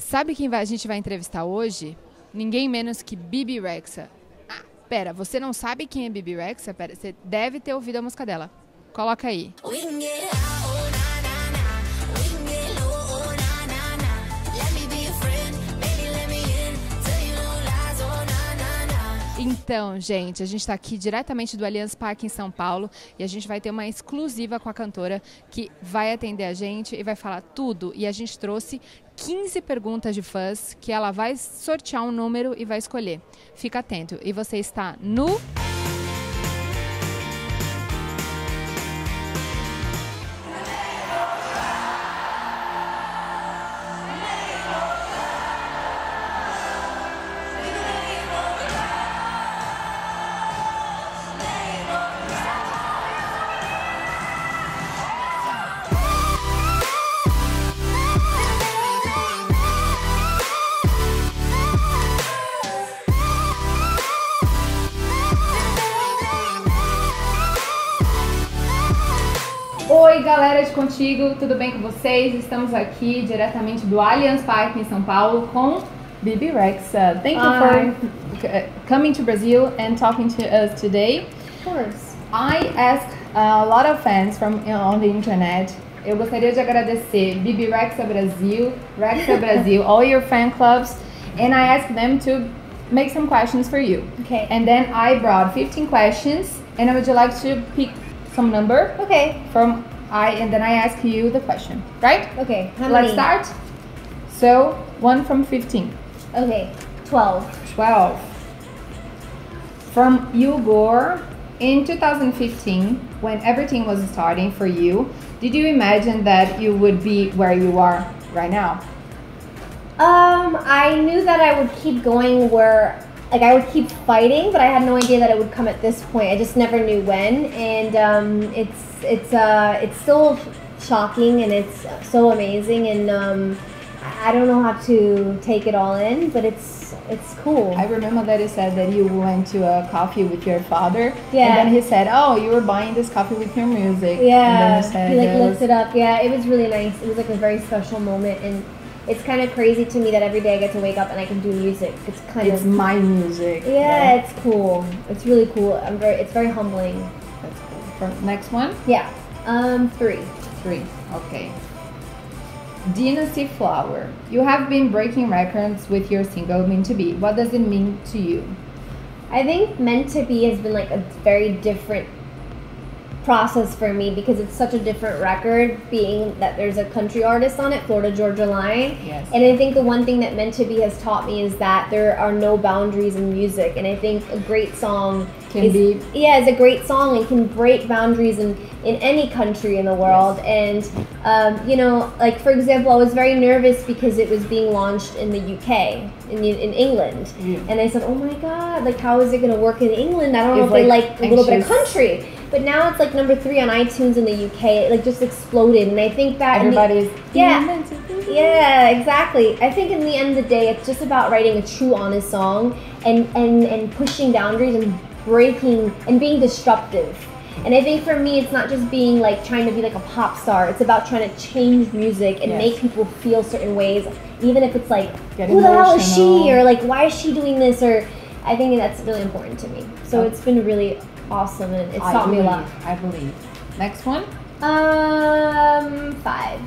Sabe quem a gente vai entrevistar hoje? Ninguém menos que Bebe Rexha. Ah, pera, você não sabe quem é Bebe Rexha? Pera, você deve ter ouvido a música dela. Coloca aí. Então, gente, a gente está aqui diretamente do Allianz Parque em São Paulo e a gente vai ter uma exclusiva com a cantora que vai atender a gente e vai falar tudo. E a gente trouxe 15 perguntas de fãs que ela vai sortear um número e vai escolher. Fica atento. E você está no... Oi, galera de Contigo, tudo bem com vocês? Estamos aqui diretamente do Allianz Parque em São Paulo com Bebe Rexha. Thank you for coming to Brazil and talking to us today. Of course. I asked a lot of fans from on the internet. Eu gostaria de agradecer Bebe Rexha Brasil, all your fan clubs, and I asked them to make some questions for you. Okay. And then I brought 15 questions, and would you like to pick some number? Okay. And then I ask you the question, right? Okay. How Let's many? start. So 1 from 15. Okay. 12. 12. From you, Gore, in 2015, when everything was starting for you, did you imagine that you would be where you are right now? I knew that I would keep going I would keep fighting, but I had no idea that it would come at this point. I just never knew when, and it's still shocking and it's so amazing, and I don't know how to take it all in, but it's cool. I remember that you said that you went to a coffee with your father, Yeah. and then he said, "Oh, you were buying this coffee with your music." Yeah, and then you said, he lifted up. Yeah, it was really nice. It was like a very special moment, and it's kind of crazy to me that every day I get to wake up and I can do music. It's my music. Yeah, it's cool. It's really cool. It's very humbling. That's cool. Next one? Yeah. 3. 3. Okay. Dynasty Flower. You have been breaking records with your single Meant to Be. What does it mean to you? I think Meant to Be has been like a very different process for me because it's such a different record, being that there's a country artist on it, Florida Georgia Line. Yes. And I think the one thing that Meant to Be has taught me is that there are no boundaries in music, and I think a great song is a great song and can break boundaries in any country in the world. Yes. And like for example, I was very nervous because it was being launched in the UK, in England. Yeah. And I said, oh my god, like how is it going to work in England? I don't know if they like a anxious. little bit of country. But now it's like number 3 on iTunes in the UK. It like just exploded, and I think that everybody's yeah, exactly. I think in the end of the day, it's just about writing a true, honest song and pushing boundaries and breaking and being disruptive. And I think for me, it's not just being like trying to be like a pop star. It's about trying to change music and make people feel certain ways, even if it's like, who the hell is she, or like why is she doing this, or I think that's really important to me. So it's been really awesome, and it's taught me a lot. I believe. Next one? 5. 5.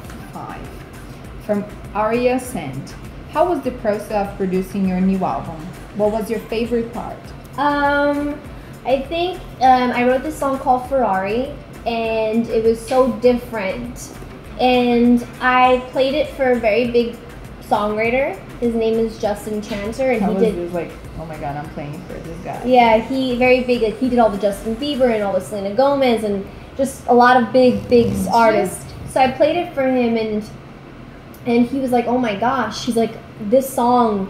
From Aria Sand. How was the process of producing your new album? What was your favorite part? I think I wrote this song called Ferrari, and it was so different. And I played it for a very big songwriter. His name is Justin Chanter, and he was like, oh my god, I'm playing for this guy. Yeah, he very big. Like, he did all the Justin Bieber and all the Selena Gomez and just a lot of big artists. So I played it for him, and he was like, oh my gosh. He's like, this song.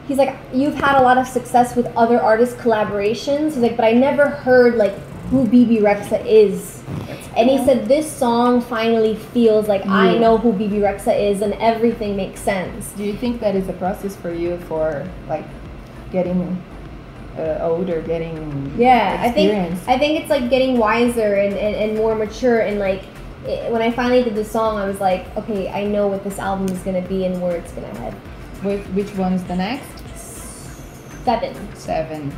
He's like, you've had a lot of success with other artist collaborations. He's like, but I never heard like who Bebe Rexha is. And he said, this song finally feels like I know who Bebe Rexha is, and everything makes sense. Do you think that is a process for you for like getting older, getting experience? I think it's like getting wiser and more mature, and like when I finally did this song, I was like, okay, I know what this album is going to be and where it's going to head. Which one is the next? 7.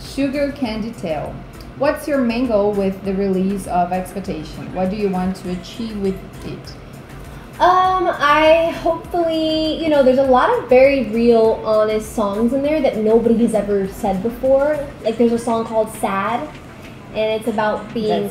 Sugar Candy Tale. What's your main goal with the release of Expectation? What do you want to achieve with it? I hopefully, there's a lot of very real, honest songs in there that nobody has ever said before. Like there's a song called Sad, and it's about being...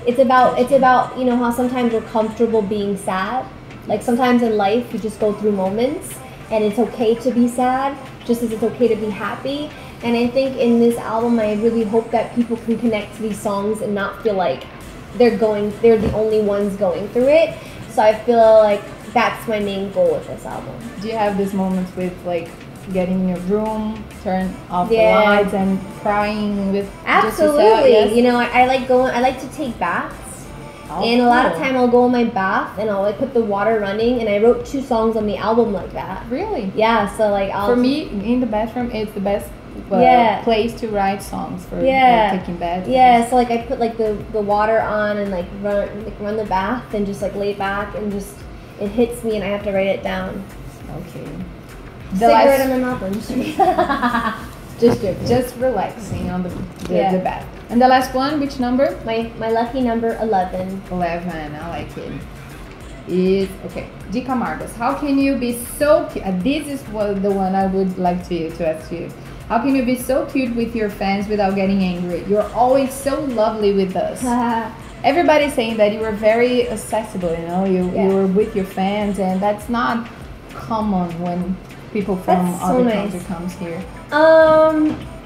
It's about how sometimes we're comfortable being sad. Like sometimes in life you just go through moments and it's okay to be sad, just as it's okay to be happy. And I think in this album I really hope that people can connect to these songs and not feel like they're the only ones going through it. So I feel like that's my main goal with this album. Do you have these moments with like getting in your room, turn off the lights and crying with absolutely just yourself? Yes. I like to take baths. And a lot of time I'll go in my bath and I'll like put the water running, and I wrote 2 songs on the album like that. Really? Yeah, so like for me in the bathroom it's the best place to write songs for taking baths. Yeah, so like I put like the water on and like run the bath and just like lay back and just it hits me and I have to write it down. Okay. Cigarette in my mouth. Just relaxing on the bath. And the last one, which number? My lucky number 11. 11, I like it. Is okay. Dica Marcos, how can you be so cute? This is the one I would like to ask you. How can you be so cute with your fans without getting angry? You're always so lovely with us. Everybody's saying that you are very accessible, you were with your fans, and that's not common when people from other countries comes here.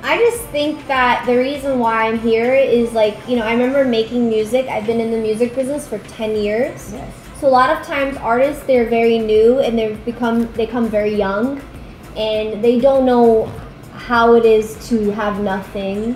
I just think that the reason why I'm here is like, I remember making music. I've been in the music business for 10 years. Yes. So a lot of times artists, they're very new and they come very young and they don't know how it is to have nothing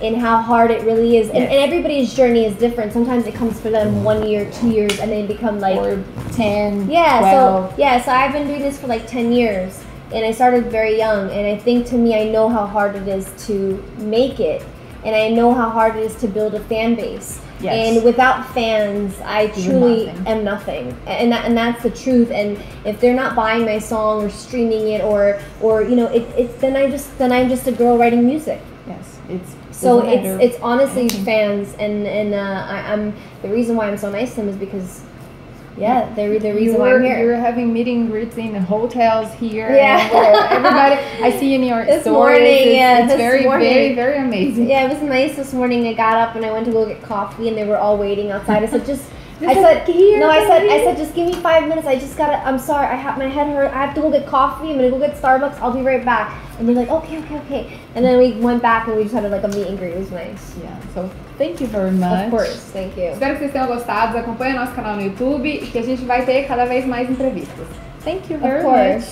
and how hard it really is. And everybody's journey is different. Sometimes it comes for them 1 year, 2 years, and they become like... Or 10, 12. So I've been doing this for like 10 years. And I started very young, and I think to me, I know how hard it is to make it, and I know how hard it is to build a fan base. Yes. And without fans, I truly am nothing, and that's the truth. And if they're not buying my song or streaming it, or then I'm just a girl writing music. Yes, it's honestly fans, and I'm the reason why I'm so nice to them is because. Yeah, they're the reason why I'm here. You're having meet and greets in hotels here. Yeah. Everybody, I see in your stories. It's very, very amazing. Yeah, it was nice this morning. I got up and I went to go get coffee and they were all waiting outside. I said, I said, just give me 5 minutes. I'm sorry, my head hurt. I have to go get coffee. I'm going to go get Starbucks. I'll be right back. And they're like, okay. And then we went back and we just had like a meet and greet. It was nice. Yeah, so thank you very much. Of course, thank you. Espero que vocês tenham gostado. Acompanhe nosso canal no YouTube e que a gente vai ter cada vez mais entrevistas. Thank you very much.